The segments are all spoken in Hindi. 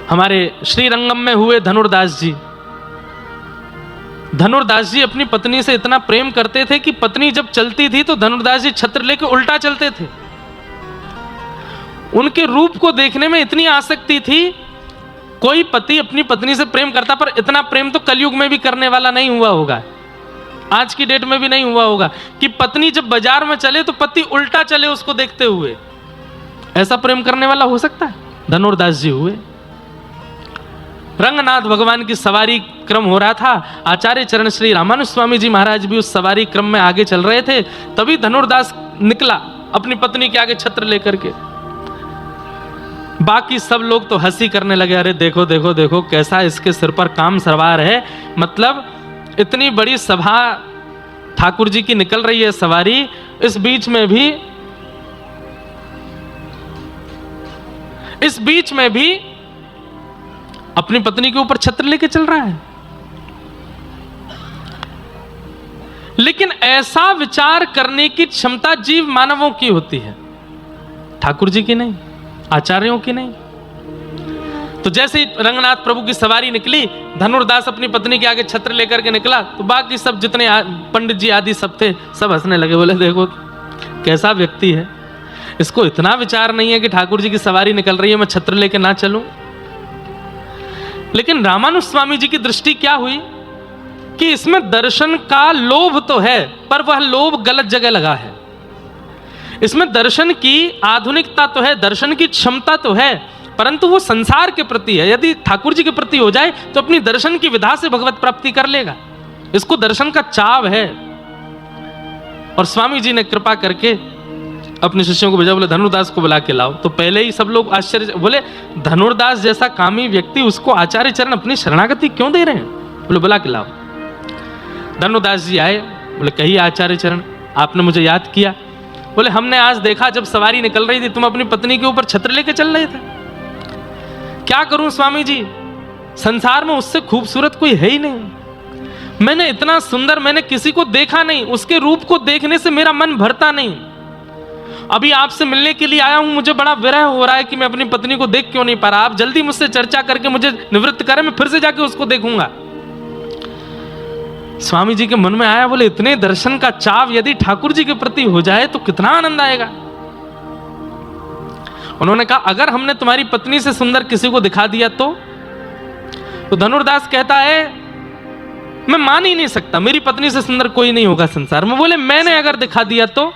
हमारे श्रीरंगम में हुए धनुर्दास जी। धनुर्दास जी अपनी पत्नी से इतना प्रेम करते थे कि पत्नी जब चलती थी तो धनुर्दास जी छत्र लेके उल्टा चलते थे। उनके रूप को देखने में इतनी आसक्ति थी। कोई पति अपनी पत्नी से प्रेम करता, पर इतना प्रेम तो कलयुग में भी करने वाला नहीं हुआ होगा, आज की डेट में भी नहीं हुआ होगा कि पत्नी जब बाजार में चले तो पति उल्टा चले उसको देखते हुए। ऐसा प्रेम करने वाला हो सकता है? धनुर्दास जी हुए। रंगनाथ भगवान की सवारी क्रम हो रहा था। आचार्य चरण श्री रामानुज स्वामी जी महाराज भी उस सवारी क्रम में आगे चल रहे थे। तभी धनुर्दास निकला अपनी पत्नी के आगे छत्र लेकर के। बाकी सब लोग तो हंसी करने लगे, अरे देखो देखो देखो कैसा इसके सिर पर काम सवार है। मतलब इतनी बड़ी सभा ठाकुर जी की निकल रही है सवारी, इस बीच में भी अपनी पत्नी के ऊपर छत्र लेके चल रहा है। लेकिन ऐसा विचार करने की क्षमता जीव मानवों की होती है, ठाकुर जी की नहीं, आचार्यों की नहीं। तो जैसे ही रंगनाथ प्रभु की सवारी निकली, धनुर्दास अपनी पत्नी के आगे छत्र लेकर के निकला, तो बाकी सब जितने पंडित जी आदि सब थे, सब हंसने लगे। बोले देखो कैसा व्यक्ति है, इसको इतना विचार नहीं है कि ठाकुर जी की सवारी निकल रही है, मैं छत्र लेके ना चलूं। लेकिन रामानुज स्वामी जी की दृष्टि क्या हुई कि इसमें दर्शन का लोभ तो है, पर वह लोभ गलत जगह लगा है। इसमें दर्शन की आधुनिकता तो है, दर्शन की क्षमता तो है, परंतु वो संसार के प्रति है। यदि ठाकुर जी के प्रति हो जाए तो अपनी दर्शन की विधा से भगवत प्राप्ति कर लेगा। इसको दर्शन का चाव है। और स्वामी जी ने कृपा करके अपने शिष्यों को भेजा, बोले धनुर्दास को बुला के लाओ। तो पहले ही सब लोग आश्चर्य, बोले धनुर्दास जैसा कामी व्यक्ति, उसको आचार्य चरण अपनी शरणागति क्यों दे रहे हैं? बोले बुला के लाओ। धनुर्दास जी आए, बोले कहिए आचार्य चरण, आपने मुझे याद किया। बोले हमने आज देखा जब सवारी निकल रही थी तुम अपनी पत्नी के ऊपर छत्र लेके चल रहे थे। क्या करूं स्वामी जी, संसार में उससे खूबसूरत कोई है ही नहीं। मैंने इतना सुंदर मैंने किसी को देखा नहीं, उसके रूप को देखने से मेरा मन भरता नहीं। अभी आपसे मिलने के लिए आया हूं, मुझे बड़ा विरह हो रहा है कि मैं अपनी पत्नी को देख क्यों नहीं पा रहा। आप जल्दी मुझसे चर्चा करके मुझे निवृत्त करें, मैं फिर से जाके उसको देखूंगा। स्वामी जी के मन में आया, बोले इतने दर्शन का चाव यदि ठाकुर जी के प्रति हो जाए तो कितना आनंद आएगा। उन्होंने कहा अगर हमने तुम्हारी पत्नी से सुंदर किसी को दिखा दिया तो धनुर्दास कहता है मैं मान ही नहीं सकता, मेरी पत्नी से सुंदर कोई नहीं होगा संसार में। बोले मैंने अगर दिखा दिया तो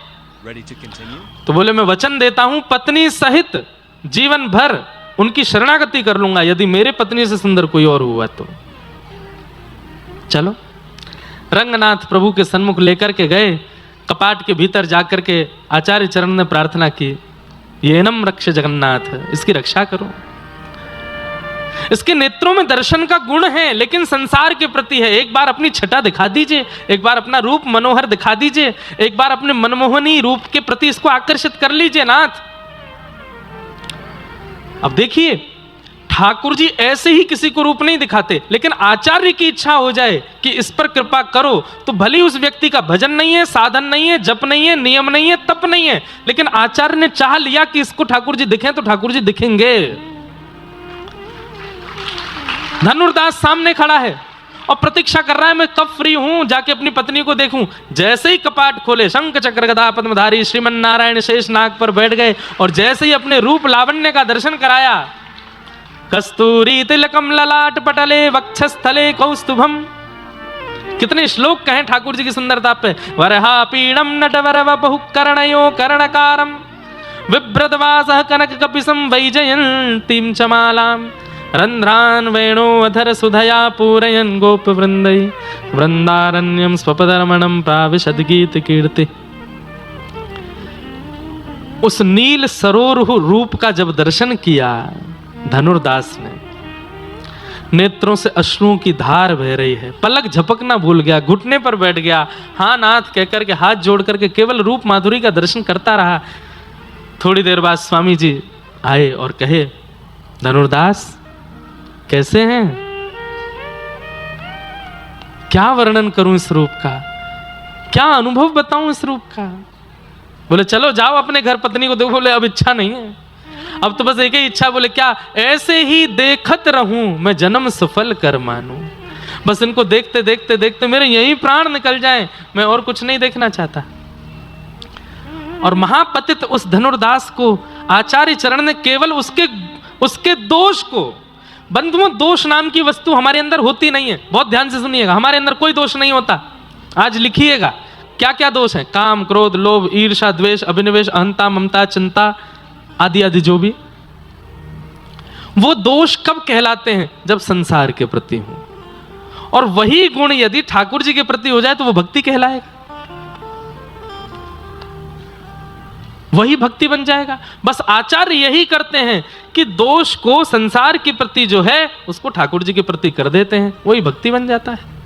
बोले मैं वचन देता हूं पत्नी सहित जीवन भर उनकी शरणागति कर लूंगा यदि मेरे पत्नी से सुंदर कोई और हुआ तो। चलो रंगनाथ प्रभु के सन्मुख लेकर के गए। कपाट के भीतर जाकर के आचार्य चरण ने प्रार्थना की, येनम रक्ष जगन्नाथ, इसकी रक्षा करो। इसके नेत्रों में दर्शन का गुण है, लेकिन संसार के प्रति है। एक बार अपनी छटा दिखा दीजिए, एक बार अपना रूप मनोहर दिखा दीजिए, एक बार अपने मनमोहनी रूप के प्रति इसको आकर्षित कर लीजिए नाथ। अब देखिए ठाकुर जी ऐसे ही किसी को रूप नहीं दिखाते, लेकिन आचार्य की इच्छा हो जाए कि इस पर कृपा करो तो भली उस व्यक्ति का भजन नहीं है, साधन नहीं है, जप नहीं है, नियम नहीं है, तप नहीं है, लेकिन आचार्य ने चाह लिया कि इसको ठाकुर जी दिखें तो ठाकुर जी दिखेंगे। धनुर्दास सामने खड़ा है और प्रतीक्षा कर रहा है मैं कब फ्री हूं, जाके अपनी पत्नी को देखूं। जैसे ही कपाट खोले, शंख चक्र गदा पद्मधारी श्रीमन नारायण शेष नाग पर बैठ गए और जैसे ही अपने रूप लावण्य का दर्शन कराया, कस्तूरी तिलकम ललाट पटले वक्षस्थले कौस्तुभम। कितने श्लोक कहें ठाकुर जी की सुंदरता पे। वरहा पीड़म नटवर वपहु कर्णयो कर्णकारम विभ्रतवासः कनक कपिसं वैजयन्तीं चमालां रंध्रान वेणो अधर सुधया पूरयन् गोप वृंदै वृंदारण्यम स्वपदरमणम प्राविशद गीत कीर्ति। उस नील सरोरुह रूप का जब दर्शन किया धनुर्दास ने, नेत्रों से अश्रुओं की धार बह रही है, पलक झपकना भूल गया, घुटने पर बैठ गया, हाँ नाथ कहकर के हाथ जोड़ करके केवल रूप माधुरी का दर्शन करता रहा। थोड़ी देर बाद स्वामी जी आए और कहे, धनुर्दास कैसे हैं? क्या वर्णन करूं इस रूप का, क्या अनुभव बताऊं इस रूप का। बोले चलो जाओ अपने घर पत्नी को देखो। बोले अब इच्छा नहीं है, अब तो बस एक ही इच्छा, बोले क्या, ऐसे ही देखत रहूं मैं जन्म सफल कर मानूं। बस इनको देखते देखते देखते मेरे यही प्राण निकल जाएं, मैं और कुछ नहीं देखना चाहता। और महापतित उस धनुर्दास को आचार्य चरण ने केवल उसके दोष को, बंधुओं दोष नाम की वस्तु हमारे अंदर होती नहीं है, बहुत ध्यान से सुनिएगा, हमारे अंदर कोई दोष नहीं होता। आज लिखिएगा क्या क्या दोष है, काम, क्रोध, लोभ, ईर्ष्या, द्वेष, अभिनिवेश, अहंता, ममता, चिंता आदि आदि जो भी। वो दोष कब कहलाते हैं, जब संसार के प्रति हो, और वही गुण यदि ठाकुर जी के प्रति हो जाए तो वो भक्ति कहलाएगा, वही भक्ति बन जाएगा। बस आचार्य यही करते हैं कि दोष को संसार के प्रति जो है उसको ठाकुर जी के प्रति कर देते हैं, वही भक्ति बन जाता है।